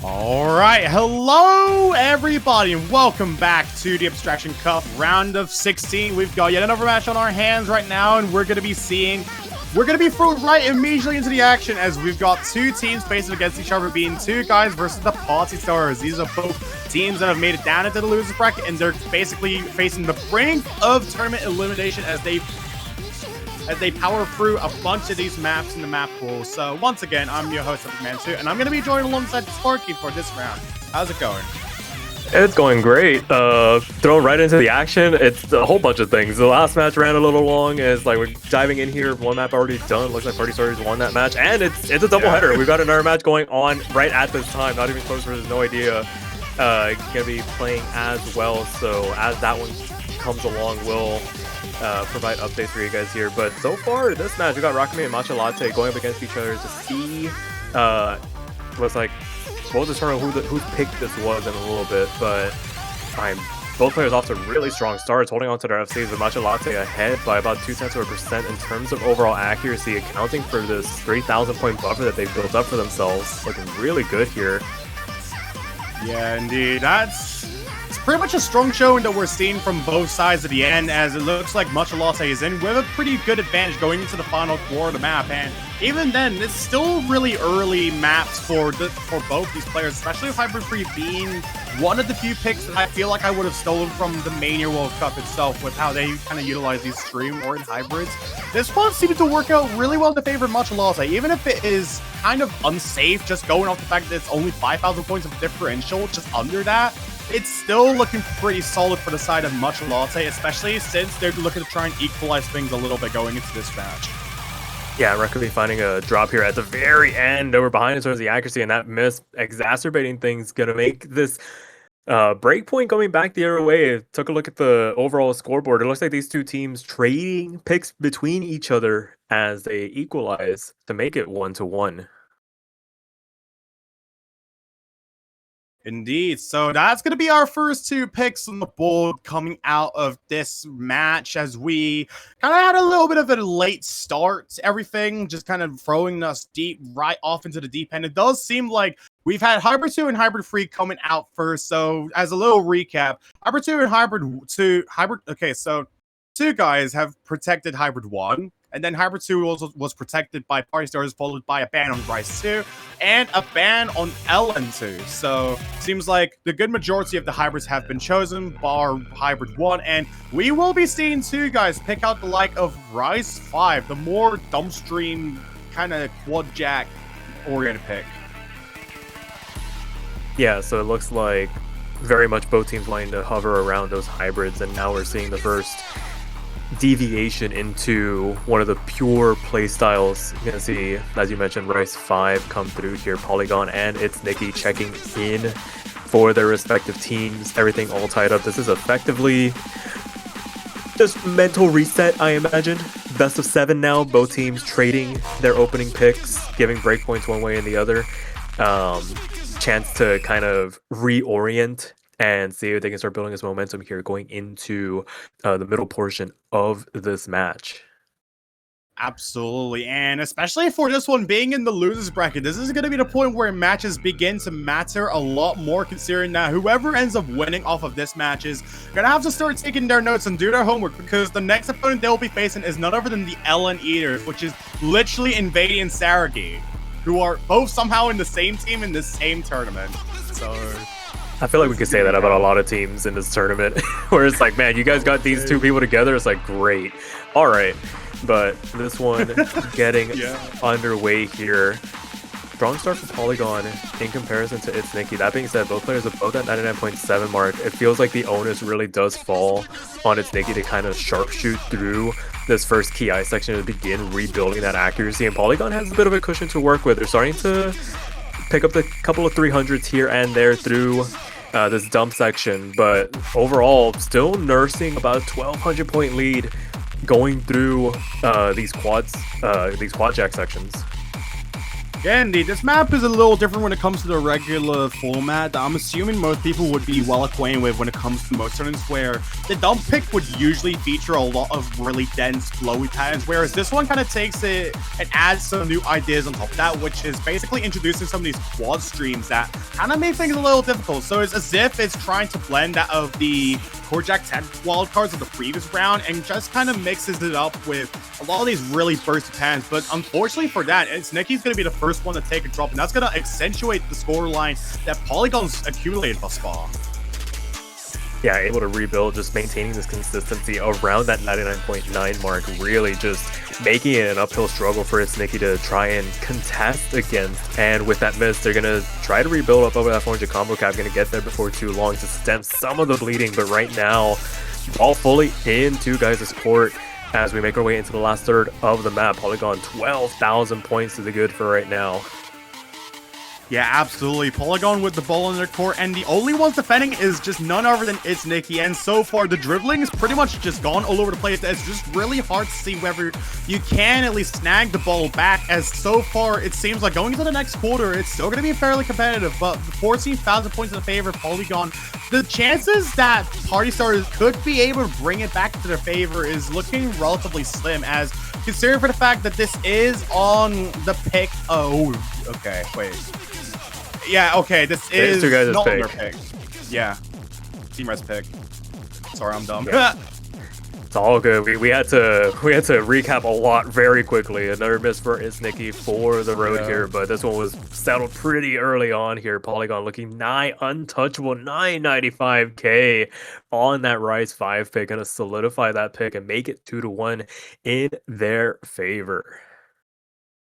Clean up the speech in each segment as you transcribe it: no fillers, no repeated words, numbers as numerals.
Alright, hello everybody and welcome back to the Abstraction Cup round of 16. We've got yet another match on our hands right now, and we're going to be thrown right immediately into the action as we've got two teams facing against each other, being two guys versus the Party Stars. These are both teams that have made it down into the losers bracket, and they're basically facing the brink of tournament elimination as they power through a bunch of these maps in the map pool. So once again, I'm your host, Man2, and I'm going to be joined alongside Sparky for this round. How's it going? It's going great. Thrown right into the action. It's a whole bunch of things. The last match ran a little long. It's like we're diving in here. One map already done. Looks like Party Stars won that match, and it's a doubleheader. We've got another match going on right at this time. Not even close. There's no idea. Gonna be playing as well. So as that one comes along, we'll provide updates for you guys here. But so far, this match, we got Rockame and Matcha Latte going up against each other to see what's like. We'll determine whose pick this was in a little bit, but both players off to really strong starts, holding on to their FCs with Matcha Latte ahead by about 0.2% in terms of overall accuracy, accounting for this 3,000 point buffer that they've built up for themselves. Looking really good here. Yeah, indeed. It's pretty much a strong showing that we're seeing from both sides of the end, as it looks like Matcha Latte is in with a pretty good advantage going into the final quarter of the map. And even then, it's still really early maps for both these players, especially with Hybrid Free being one of the few picks that I feel like I would have stolen from the Mania World Cup itself with how they kind of utilize these stream or in hybrids. This one seemed to work out really well in favor of Matcha Latte, even if it is kind of unsafe, just going off the fact that it's only 5,000 points of differential, just under that. It's still looking pretty solid for the side of Matcha Latte, especially since they're looking to try and equalize things a little bit going into this match. Yeah, Rekubi finding a drop here at the very end. They were behind as far as the accuracy, and that miss exacerbating things, going to make this breakpoint going back the other way. Took a look at the overall scoreboard. It looks like these two teams trading picks between each other as they equalize to make it 1-1. Indeed. So that's going to be our first two picks on the board coming out of this match, as we kind of had a little bit of a late start. Everything just kind of throwing us right off into the deep end. It does seem like we've had Hybrid 2 and Hybrid 3 coming out first. So as a little recap, Hybrid 2 and Hybrid 2, okay, so two guys have protected Hybrid 1. And then Hybrid 2 was protected by Party Stars, followed by a ban on Rise 2 and a ban on LN2. So seems like the good majority of the hybrids have been chosen, bar Hybrid 1. And we will be seeing two guys pick out the like of Rise 5, the more dumbstream kind of quad jack oriented pick. Yeah, so it looks like very much both teams wanting to hover around those hybrids, and now we're seeing the first deviation into one of the pure play styles. You're gonna see, as you mentioned, Rice 5 come through here. Polygon and it's Nikki checking in for their respective teams. Everything all tied up. This is effectively just mental reset, I imagine. Best of 7 now. Both teams trading their opening picks, giving breakpoints one way and the other. Chance to kind of reorient and see if they can start building this momentum here going into the middle portion of this match. Absolutely, and especially for this one being in the losers bracket, this is going to be the point where matches begin to matter a lot more, considering that whoever ends up winning off of this match is going to have to start taking their notes and do their homework, because the next opponent they'll be facing is none other than the LN Eaters, which is literally Invading Saragi, who are both somehow in the same team in the same tournament. So I feel like we could say that about a lot of teams in this tournament, where it's like, man, you guys got these two people together. It's like, great. All right. But this one getting underway here. Strong start for Polygon in comparison to It's Nikki. That being said, both players above that 99.7 mark. It feels like the onus really does fall on It's Nikki to kind of sharpshoot through this first key eye section to begin rebuilding that accuracy. And Polygon has a bit of a cushion to work with. They're starting to pick up the couple of 300s here and there through this dump section, but overall still nursing about a 1,200 point lead going through these quad jack sections. Yeah, indeed. This map is a little different when it comes to the regular format that I'm assuming most people would be well acquainted with when it comes to most tournaments, where the dump pick would usually feature a lot of really dense, flowy patterns, whereas this one kind of takes it and adds some new ideas on top of that, which is basically introducing some of these quad streams that kind of make things a little difficult. So it's as if it's trying to blend out of the Core Jack 10 wildcards of the previous round and just kind of mixes it up with a lot of these really bursty patterns. But unfortunately for that, it's Nicky's going to be the first one to take a drop, and that's going to accentuate the scoreline that Polygon's accumulated thus far. Yeah, able to rebuild, just maintaining this consistency around that 99.9 mark, really just making it an uphill struggle for Nicky to try and contest against. And with that miss, they're going to try to rebuild up over that 400 combo cap, going to get there before too long to stem some of the bleeding. But right now, ball fully into Guys' court as we make our way into the last third of the map. Polygon 12,000 points to the good for right now. Yeah, absolutely. Polygon with the ball in their court, and the only ones defending is just none other than It's Nicky. And so far, the dribbling is pretty much just gone all over the place. It's just really hard to see whether you can at least snag the ball back, as so far, it seems like going into the next quarter, it's still going to be fairly competitive, but 14,000 points in the favor of Polygon. The chances that Party Stars could be able to bring it back to their favor is looking relatively slim, as considering for the fact that this is on the pick. Oh, okay, wait. Yeah, okay, this is not their pick. Yeah, Team Red's pick. Sorry, I'm dumb. Yeah. It's all good. We had to recap a lot very quickly. Another miss for Nicky for the road here, but this one was settled pretty early on here. Polygon looking nigh untouchable, 995k on that Rise 5 pick, gonna solidify that pick and make it 2-1 in their favor.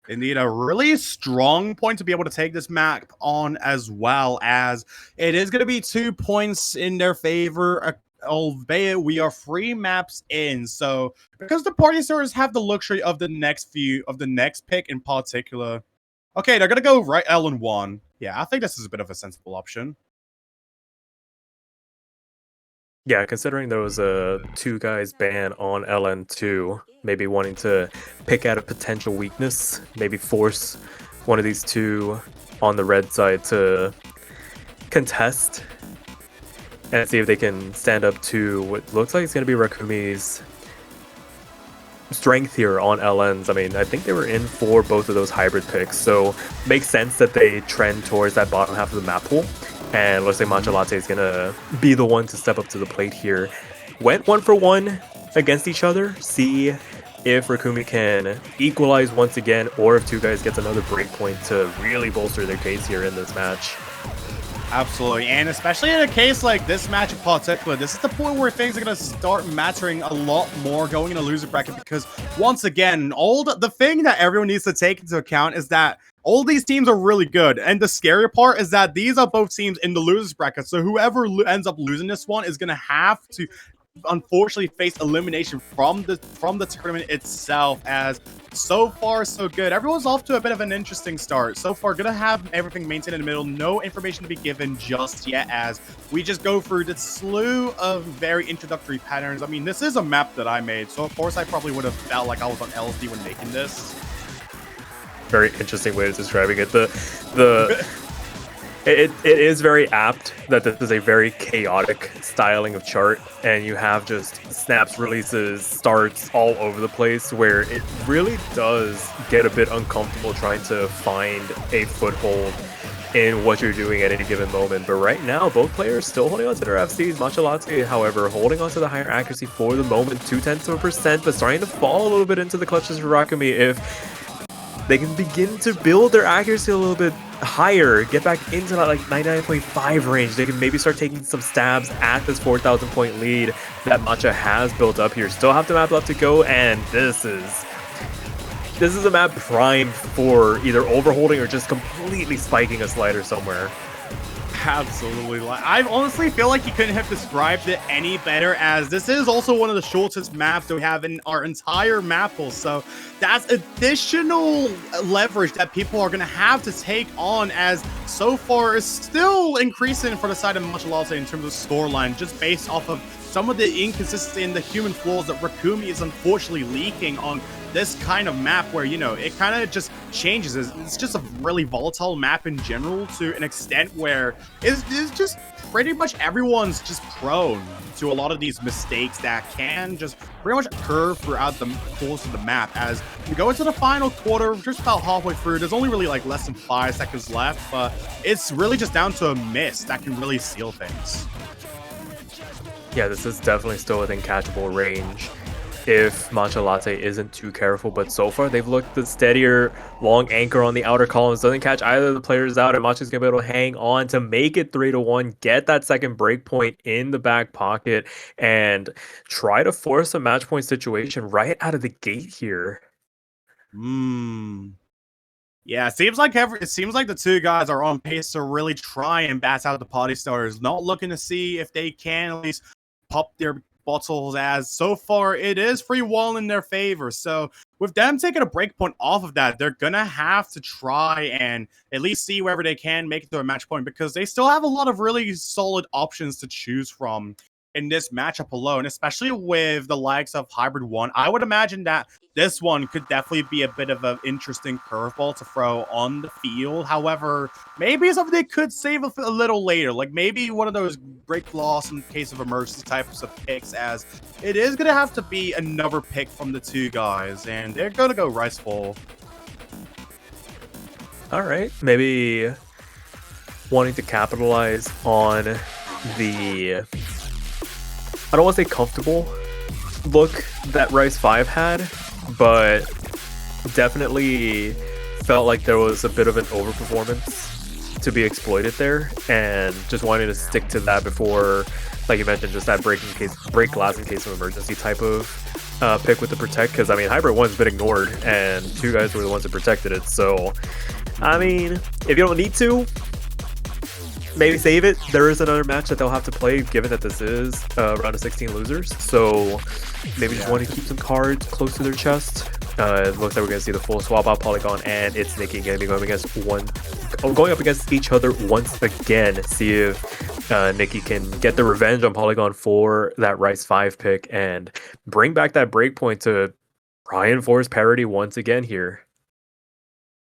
Indeed, a really strong point to be able to take this map on, as well as it is going to be 2 points in their favor, albeit we are 3 maps in. So because the Party Stars have the luxury of the next pick in particular, okay, they're going to go right LN1. Yeah, I think this is a bit of a sensible option. Yeah, considering there was a 2 guys ban on LN2, maybe wanting to pick out a potential weakness, maybe force one of these 2 on the red side to contest and see if they can stand up to what looks like it's going to be Rakumi's strength here on LNs. I mean, I think they were in for both of those hybrid picks, so makes sense that they trend towards that bottom half of the map pool. And looks like Matcha Latte is going to be the one to step up to the plate here. Went 1 for 1 against each other. See if Rakumi can equalize once again, or if 2 guys gets another break point to really bolster their case here in this match. Absolutely, and especially in a case like this match in particular, this is the point where things are going to start mattering a lot more going in a loser bracket, because once again, the thing that everyone needs to take into account is that all these teams are really good, and the scary part is that these are both teams in the losers bracket, so whoever ends up losing this one is going to have to unfortunately face elimination from the tournament itself. As so far so good, everyone's off to a bit of an interesting start so far. Gonna have everything maintained in the middle, no information to be given just yet, as we just go through the slew of very introductory patterns. I mean, this is a map that I made, so of course I probably would have felt like I was on LSD when making this. Very interesting way of describing it. It is very apt that this is a very chaotic styling of chart, and you have just snaps, releases, starts all over the place, where it really does get a bit uncomfortable trying to find a foothold in what you're doing at any given moment. But right now, both players still holding on to their FCs. Matcha Latte, however, holding on to the higher accuracy for the moment, 0.2%, but starting to fall a little bit into the clutches for Rakumi. If they can begin to build their accuracy a little bit higher, get back into that like 99.5 range, they can maybe start taking some stabs at this 4,000 point lead that Matcha has built up here. Still have the map left to go, and this is a map primed for either overholding or just completely spiking a slider somewhere. Absolutely. I honestly feel like you couldn't have described it any better, as this is also one of the shortest maps that we have in our entire map pool. So that's additional leverage that people are going to have to take on, as so far is still increasing for the side of Matcha Latte in terms of scoreline, just based off of some of the inconsistency and the human flaws that Rakumi is unfortunately leaking on this kind of map where, you know, it kind of just changes. It's just a really volatile map in general to an extent where it's just pretty much everyone's just prone to a lot of these mistakes that can just pretty much occur throughout the course of the map. As we go into the final quarter, just about halfway through, there's only really like less than 5 seconds left, but it's really just down to a miss that can really seal things. Yeah, this is definitely still within catchable range if Matcha Latte isn't too careful, but so far they've looked the steadier long anchor on the outer columns, doesn't catch either of the players out, and Matcha's gonna be able to hang on to make it 3-1, get that second break point in the back pocket, and try to force a match point situation right out of the gate here. Yeah, it seems like the two guys are on pace to really try and bash out the party starters, not looking to see if they can at least pop their bottles, as so far it is free wall in their favor. So with them taking a break point off of that, they're gonna have to try and at least see wherever they can make it to a match point, because they still have a lot of really solid options to choose from in this matchup alone, especially with the likes of Hybrid 1. I would imagine that this one could definitely be a bit of an interesting curveball to throw on the field. However, maybe something they could save a little later, like maybe one of those break loss in case of emergency types of picks, as it is going to have to be another pick from the two guys, and they're going to go Rice Bowl. All right, maybe wanting to capitalize on the, I don't want to say comfortable look that Rice 5 had, but definitely felt like there was a bit of an overperformance to be exploited there, and just wanting to stick to that before, like you mentioned, just that break glass in case of emergency type of pick with the protect, because I mean Hybrid 1's been ignored and two guys were the ones that protected it. So I mean, if you don't need to, maybe save it. There is another match that they'll have to play, given that this is round of 16 losers. So maybe just want to keep some cards close to their chest. It looks like we're going to see the full swap out Polygon, and it's Nikki going to be going up against each other once again. See if Nikki can get the revenge on Polygon for that Rice 5 pick and bring back that breakpoint to try and force parity once again here.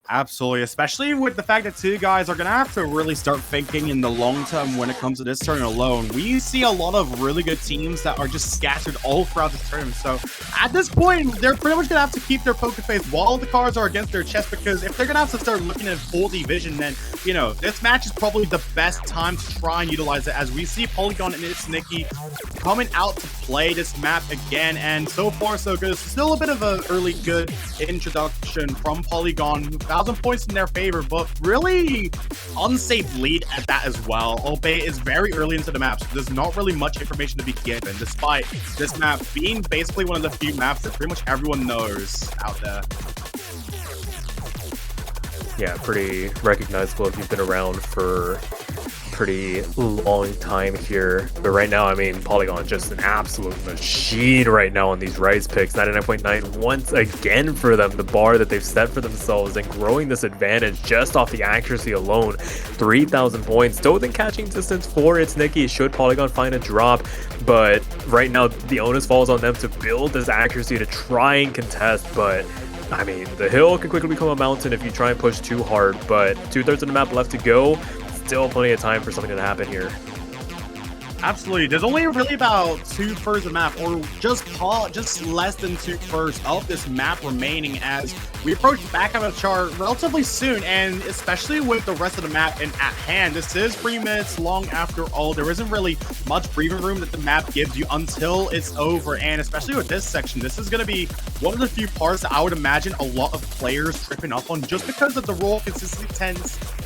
Absolutely, especially with the fact that two guys are going to have to really start thinking in the long term when it comes to this tournament alone. We see a lot of really good teams that are just scattered all throughout this tournament. So at this point, they're pretty much going to have to keep their poker face while the cards are against their chest, because if they're going to have to start looking at full division, then, you know, this match is probably the best time to try and utilize it, as we see Polygon and it's Nikki coming out to play this map again. And so far, so good. It's still a bit of an early good introduction from Polygon. 1,000 points in their favor, but really unsafe lead at that as well. Albeit it's very early into the map, so there's not really much information to be given, despite this map being basically one of the few maps that pretty much everyone knows out there. Yeah, pretty recognizable if you've been around for pretty long time here. But right now, I mean, Polygon just an absolute machine right now on these Rice picks. 99.9 once again for them, the bar that they've set for themselves, and growing this advantage just off the accuracy alone. 3,000 points, still within catching distance for it's Nikki should Polygon find a drop, but right now the onus falls on them to build this accuracy to try and contest. But I mean, the hill can quickly become a mountain if you try and push too hard, but 2/3 of the map left to go. Still plenty of time for something to happen here. Absolutely. There's only really about 2/3 of the map, or just less than 2/3 of this map remaining, as we approach the back of the chart relatively soon, and especially with the rest of the map at hand. This is 3 minutes long after all. There isn't really much breathing room that the map gives you until it's over, and especially with this section, this is going to be one of the few parts that I would imagine a lot of players tripping up on, just because of the roll consistency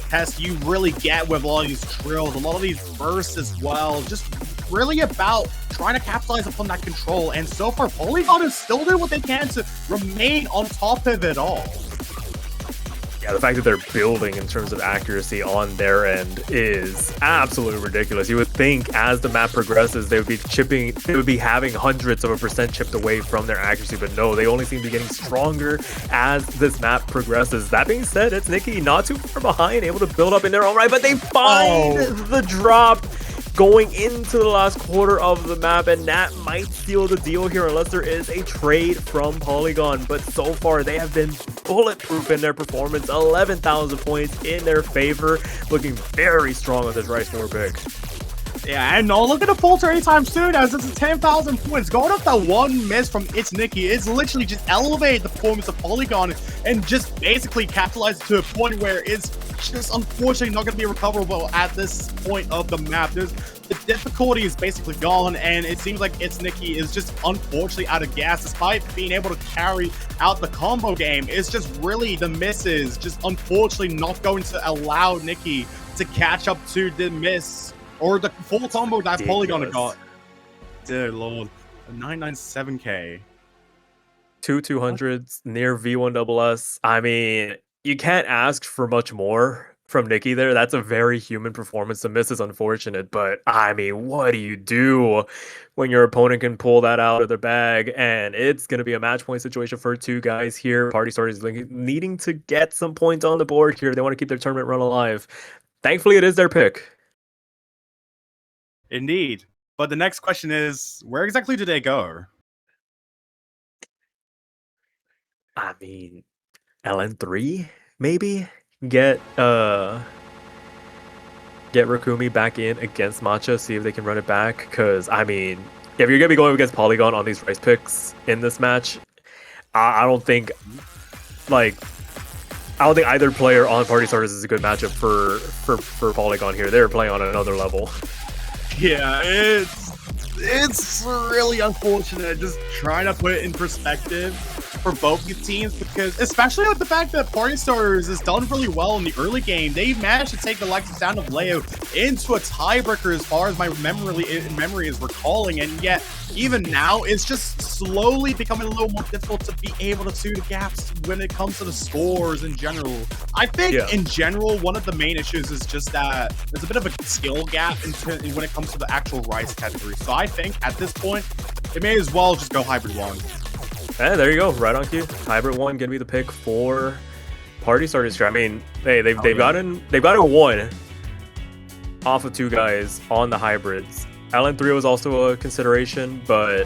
test you really get with a lot of these drills, a lot of these bursts as well, just really about trying to capitalize upon that control. And so far, Polygon is still doing what they can to remain on top of it all. Yeah, the fact that they're building in terms of accuracy on their end is absolutely ridiculous. You would think as the map progresses, they would be having hundreds of a percent chipped away from their accuracy, but no, they only seem to be getting stronger as this map progresses. That being said, it's Nikki not too far behind, able to build up in their own right, but they find the drop. going into the last quarter of the map, and that might seal the deal here unless there is a trade from Polygon. But so far, they have been bulletproof in their performance, 11,000 points in their favor, looking very strong on this Rice 4 pick. Yeah, and no look at the falter anytime soon, as it's 10,000 points. Going up that one miss from It's Nikki is literally just elevated the performance of Polygon and just basically capitalized to a point where it's just unfortunately not going to be recoverable at this point of the map. The difficulty is basically gone, and it seems like It's Nikki is just unfortunately out of gas despite being able to carry out the combo game. It's just really the misses, just unfortunately not going to allow Nikki to catch up to the miss or the full combo that Polygon got. Dear lord, a 997k. 200s near V1SS. I mean, you can't ask for much more from Nikki there. That's a very human performance. The miss is unfortunate, but I mean, what do you do when your opponent can pull that out of their bag? And it's going to be a match point situation for two guys here. Party Starters needing to get some points on the board here. They want to keep their tournament run alive. Thankfully, it is their pick. Indeed. But the next question is, where exactly do they go? I mean, LN3 maybe get Rakumi back in against Matcha, see if they can run it back. Because I mean, if you're gonna be going against Polygon on these Rice picks in this match, I don't think either player on Party Starters is a good matchup for Polygon here. They're playing on another level. Yeah, it's really unfortunate, just trying to put it in perspective for both these teams, because especially with the fact that Party Starters has done really well in the early game, they managed to take the likes of Sound of Leo into a tiebreaker as far as my memory is recalling, and yet even now it's just slowly becoming a little more difficult to be able to see the gaps when it comes to the scores in general. I think in general one of the main issues is just that there's a bit of a skill gap when it comes to the actual Rice category. So I think at this point it may as well just go Hybrid 1. And there you go, right on cue. Hybrid 1 gonna be the pick for Party Starters here. I mean, hey, they've gotten one off of two guys on the hybrids. LN3 was also a consideration, but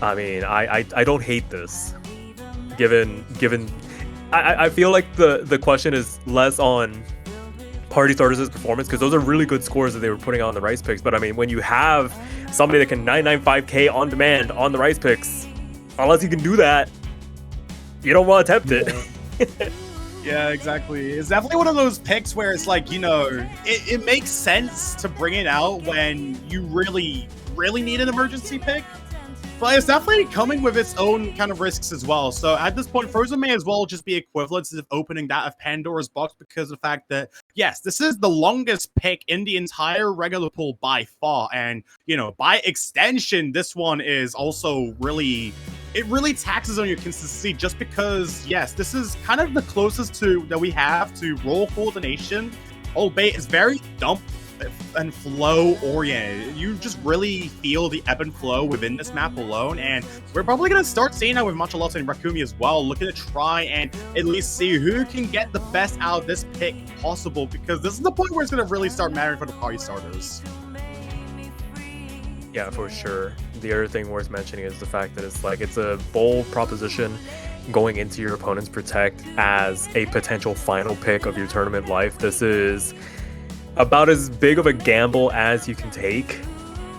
I mean, I don't hate this. Given I feel like the question is less on Party Starters' performance, because those are really good scores that they were putting on the Rice picks. But I mean, when you have somebody that can 995k on demand on the Rice picks, unless you can do that, you don't want to attempt it. Yeah, exactly. It's definitely one of those picks where it's like, you know, it makes sense to bring it out when you really need an emergency pick. But it's definitely coming with its own kind of risks as well. So at this point, Frozen may as well just be equivalent to opening that of Pandora's box, because of the fact that, yes, this is the longest pick in the entire regular pool by far. And, you know, by extension, this one is also really taxes on your consistency, just because, yes, this is kind of the closest that we have to roll coordination, albeit it's very dump and flow oriented. You just really feel the ebb and flow within this map alone, and we're probably going to start seeing that with Matcha and Rakumi as well, looking to try and at least see who can get the best out of this pick possible, because this is the point where it's going to really start mattering for the Party Starters. Yeah, for sure. The other thing worth mentioning is the fact that it's a bold proposition going into your opponent's Protect as a potential final pick of your tournament life. This is about as big of a gamble as you can take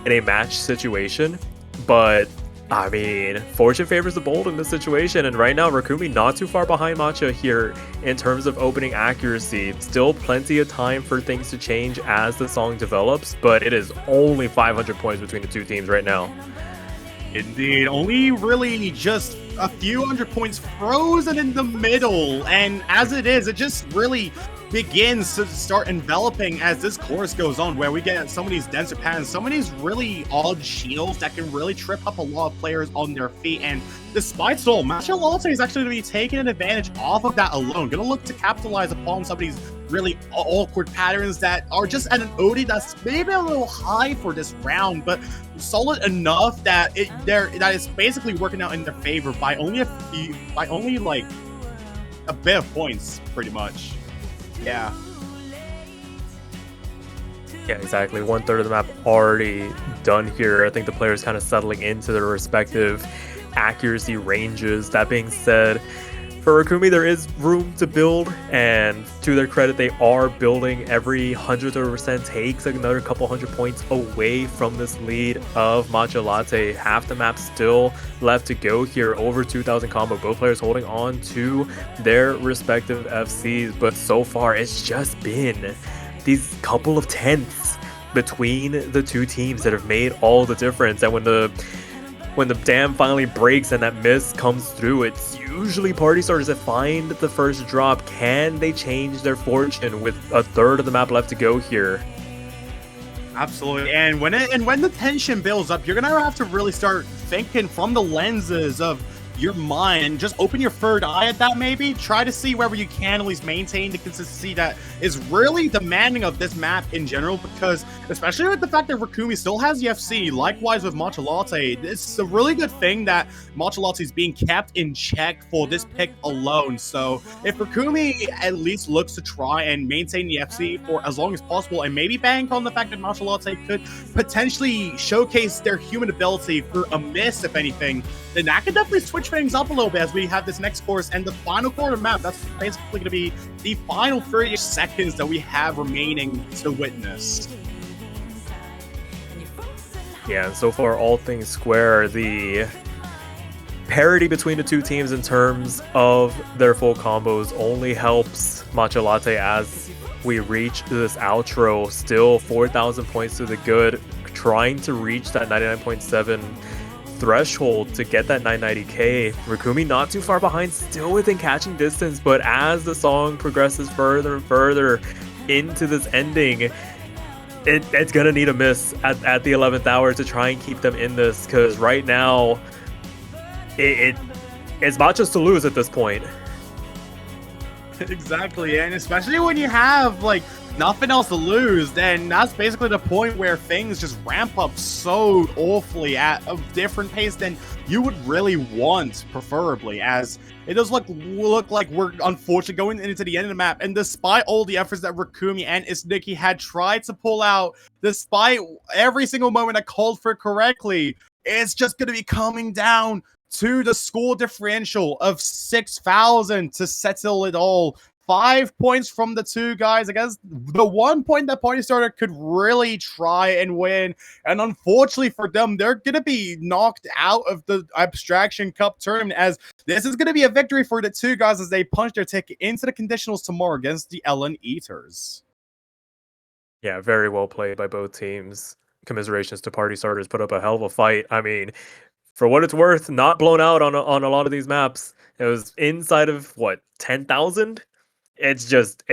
in a match situation, but I mean, fortune favors the bold in this situation, and right now Rakumi not too far behind Matcha here in terms of opening accuracy. Still plenty of time for things to change as the song develops, but it is only 500 points between the two teams right now. Indeed, only really just a few hundred points frozen in the middle, and as it is, it just really begins to start enveloping as this course goes on, where we get some of these denser patterns, some of these really odd shields that can really trip up a lot of players on their feet. And despite so, Matcha is actually going to be taking an advantage off of that alone, going to look to capitalize upon some of these really awkward patterns that are just at an OD that's maybe a little high for this round, but solid enough that it's basically working out in their favor by only like a bit of points, pretty much. Yeah. Yeah, exactly. 1/3 of the map already done here. I think the players kind of settling into their respective accuracy ranges. That being said, for Rikumi, there is room to build, and to their credit, they are building. Every 100% takes another couple 100 points away from this lead of Matcha Latte. Half the map still left to go here, over 2,000 combo. Both players holding on to their respective FCs, but so far it's just been these couple of tenths between the two teams that have made all the difference. And when the dam finally breaks and that miss comes through, it's usually party starters that find the first drop. Can they change their fortune with a third of the map left to go here? Absolutely, and when the tension builds up, you're gonna have to really start thinking from the lenses of your mind. Just open your third eye at that. Maybe try to see whether you can at least maintain the consistency that is really demanding of this map in general, because especially with the fact that Rikumi still has the FC, likewise with Matcha Latte, it's a really good thing that Matcha Latte is being kept in check for this pick alone. So if Rikumi at least looks to try and maintain the FC for as long as possible, and maybe bank on the fact that Matcha Latte could potentially showcase their human ability for a miss, if anything, then that could definitely switch things up a little bit as we have this next course and the final quarter map. That's basically going to be the final 30 seconds that we have remaining to witness. Yeah, and so far, all things square, the parity between the two teams in terms of their full combos only helps Matcha Latte as we reach this outro. Still 4,000 points to the good, trying to reach that 99.7 threshold to get that 990k. Rikumi not too far behind, still within catching distance, but as the song progresses further and further into this ending, it's gonna need a miss at the 11th hour to try and keep them in this, because right now it's not just to lose at this point. Exactly, and especially when you have like nothing else to lose, then that's basically the point where things just ramp up so awfully at a different pace than you would really want, preferably, as it does look like we're unfortunately going into the end of the map. And despite all the efforts that Rikumi and Isniki had tried to pull out, despite every single moment I called for it correctly, it's just going to be coming down to the score differential of 6,000 to settle it all. 5 points from the two guys. I guess the 1 point that Party Starter could really try and win. And unfortunately for them, they're going to be knocked out of the Abstraction Cup tournament, as this is going to be a victory for the two guys as they punch their ticket into the conditionals tomorrow against the Ellen Eaters. Yeah, very well played by both teams. Commiserations to Party Starters, put up a hell of a fight. I mean, for what it's worth, not blown out on a lot of these maps. It was inside of, what, 10,000? It's just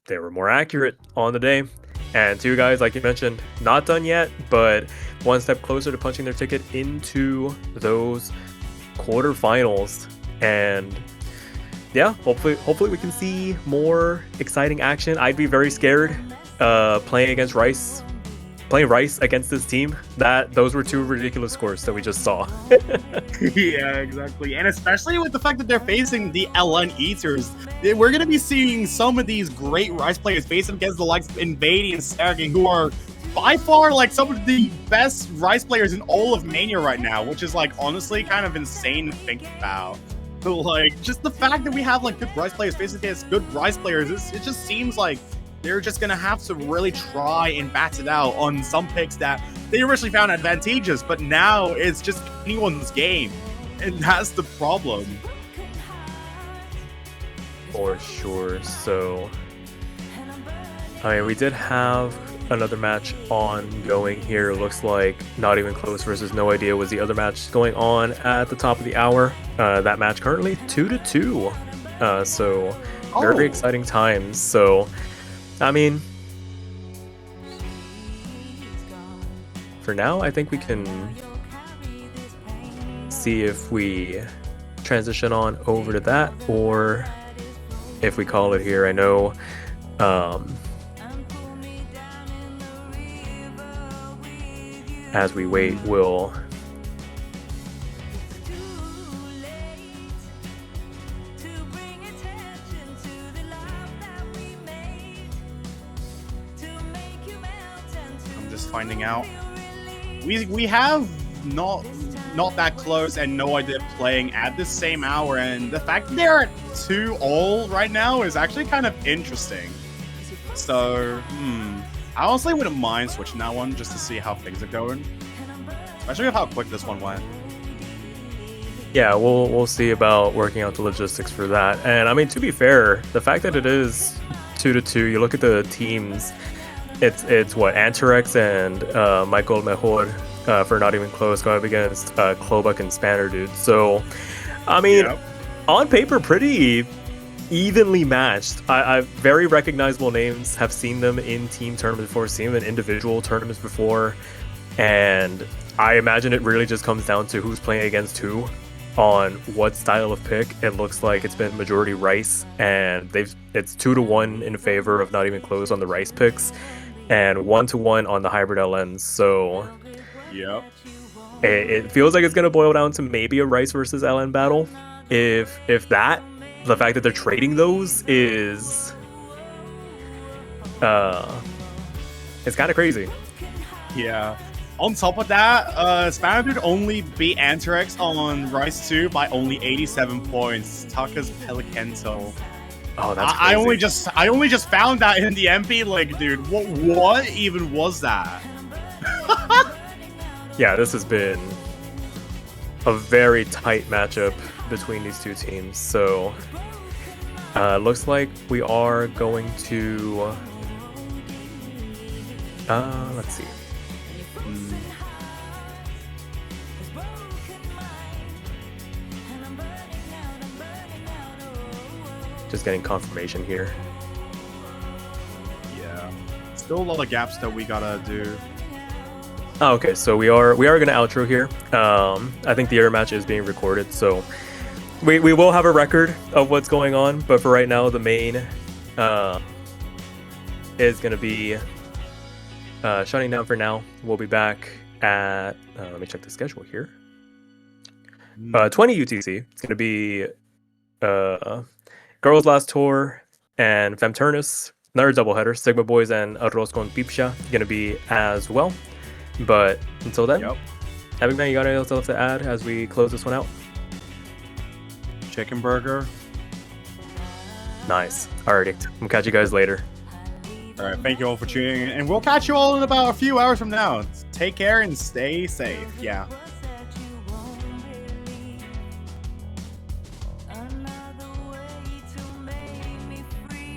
they were more accurate on the day. And two guys, like you mentioned, not done yet, but one step closer to punching their ticket into those quarterfinals. And yeah, hopefully we can see more exciting action. I'd be very scared playing Rice against this team. Those were two ridiculous scores that we just saw. Yeah, exactly. And especially with the fact that they're facing the LN Eaters, we're going to be seeing some of these great Rice players facing against the likes of Invading and Sarging, who are by far like some of the best Rice players in all of Mania right now, which is like honestly kind of insane to think about. So like just the fact that we have like good Rice players facing against good Rice players, it just seems like they're just going to have to really try and bat it out on some picks that they originally found advantageous, but now it's just anyone's game. And that's the problem. For sure. So, I mean, we did have another match ongoing here. Looks like Not Even Close versus No Idea was the other match going on at the top of the hour. That match currently 2-2. So, very exciting times. So, I mean, for now, I think we can see if we transition on over to that, or if we call it here. I know as we wait, we'll finding out. We have not that close and no idea playing at the same hour, and the fact that they're at 2-all right now is actually kind of interesting. So, I honestly wouldn't mind switching that one just to see how things are going, especially with how quick this one went. Yeah, we'll see about working out the logistics for that. And I mean, to be fair, the fact that it is 2-2, you look at the teams, it's what, Anterex and Michael Mejor for Not Even Close going up against Klobuck and Spanner, dude. So, I mean, on paper, pretty evenly matched. I've very recognizable names, have seen them in team tournaments before, seen them in individual tournaments before, and I imagine it really just comes down to who's playing against who on what style of pick. It looks like it's been majority Rice, and it's 2-1 in favor of Not Even Close on the Rice picks, and 1-1 on the hybrid LNs. So it feels like it's gonna boil down to maybe a Rice versus LN battle. If that, the fact that they're trading those is it's kind of crazy. Yeah. On top of that, Spanner Dude only beat Anterex on Rice 2 by only 87 points. Tucker's Pelicento. Oh, that's crazy. I only just found that in the MP link, dude. What even was that? Yeah, this has been a very tight matchup between these two teams. So, looks like we are going to let's see. Just getting confirmation here. Yeah, still a lot of gaps that we gotta do. Oh, okay, so we are gonna outro here. I think the other match is being recorded, so we will have a record of what's going on. But for right now, the main is gonna be shutting down for now. We'll be back at let me check the schedule here. 20 UTC. It's gonna be Girls Last Tour and Femturnus, another doubleheader. Sigma Boys and Arroz con Pipsha gonna be as well. But until then, Epic Man, you got anything else to add as we close this one out? Chicken burger. Nice. Alrighty. We'll catch you guys later. Alright, thank you all for tuning in, and we'll catch you all in about a few hours from now. Take care and stay safe. Yeah.